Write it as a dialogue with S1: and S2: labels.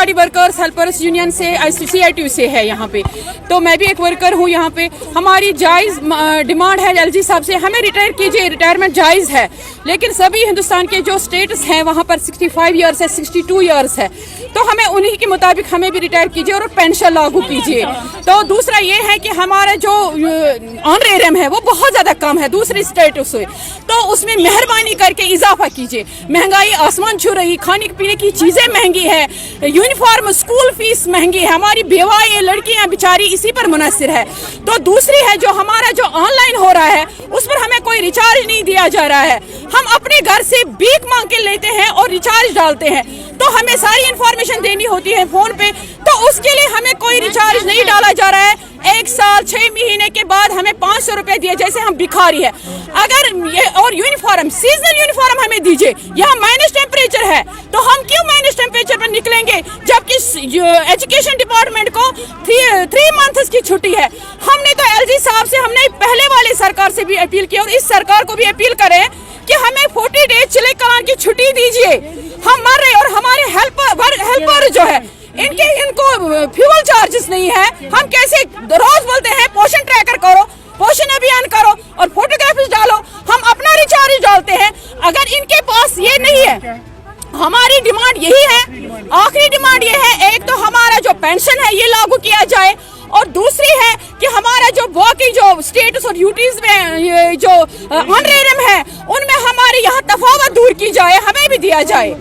S1: हमारी workers helpers union से CITU से है यहाँ पे, तो मैं भी एक वर्कर हूँ यहाँ पे। हमारी जायज़ डिमांड है LG साहब से, हमें रिटायर कीजिए, रिटायरमेंट जायज़ है, लेकिन सभी हिंदुस्तान के जो स्टेट्स हैं वहाँ पर 65 ईयर्स है, 62 ईयर्स है, तो हमें उन्हीं के मुताबिक हमें भी रिटायर कीजिए और पेंशन लागू कीजिए। तो दूसरा ये है कि हमारा जो ऑनरेरियम है वो बहुत ज़्यादा कम है दूसरी स्टेटों से, तो उसमें मेहरबानी करके इजाफा कीजिए। महंगाई आसमान छू रही, खाने पीने की चीज़ें महंगी है, यूनिफॉर्म स्कूल फीस महंगी है, हमारी बेवाएं लड़कियां बेचारी इसी पर मुनसर है। तो दूसरी है जो हमारा जो ऑनलाइन हो रहा है उस पर हमें कोई रिचार्ज नहीं दिया जा रहा है, हम अपने घर से भीख मांग के लेते हैं और रिचार्ज डालते हैं, तो हमें सारी इन्फॉर्मेशन देनी होती है फ़ोन पे, तो उसके लिए हमें कोई रिचार्ज नहीं डाला जा रहा है। 1 साल 6 महीने के बाद हमें 500 रुपए दिए जैसे हम भिखारी है। अगर ये और यूनिफॉर्म सीजनल यूनिफॉर्म हमें दीजिए, यहाँ माइनस टेम्परेचर है तो हम क्यों माइनस टेम्परेचर पर निकलेंगे, जबकि एजुकेशन डिपार्टमेंट को 3 मंथ्स की छुट्टी है। हमने तो LG साहब से, हमने पहले वाली सरकार से भी अपील की और इस सरकार को भी अपील करें कि हमें 40 डेज चिले कलान की छुट्टी दीजिए, हम मर रहे और हमारे हेल्पर जो है इनको फ्यूल चार्जेस नहीं है। हम कैसे रोज बोलते हैं पोषण ट्रैकर करो, पोषण अभियान करो और फोटोग्राफीज डालो, हम अपना रिचार्ज डालते हैं, अगर इनके पास ये नहीं है। हमारी डिमांड यही है, आखिरी डिमांड ये है, एक तो हमारा जो पेंशन है ये लागू किया जाए और दूसरी है कि हमारा जो बाकी जो स्टेटस और ड्यूटीज में ये जो ऑनरेरियम है उनमें हमारे यहाँ तफावत दूर की जाए, हमें भी दिया जाए।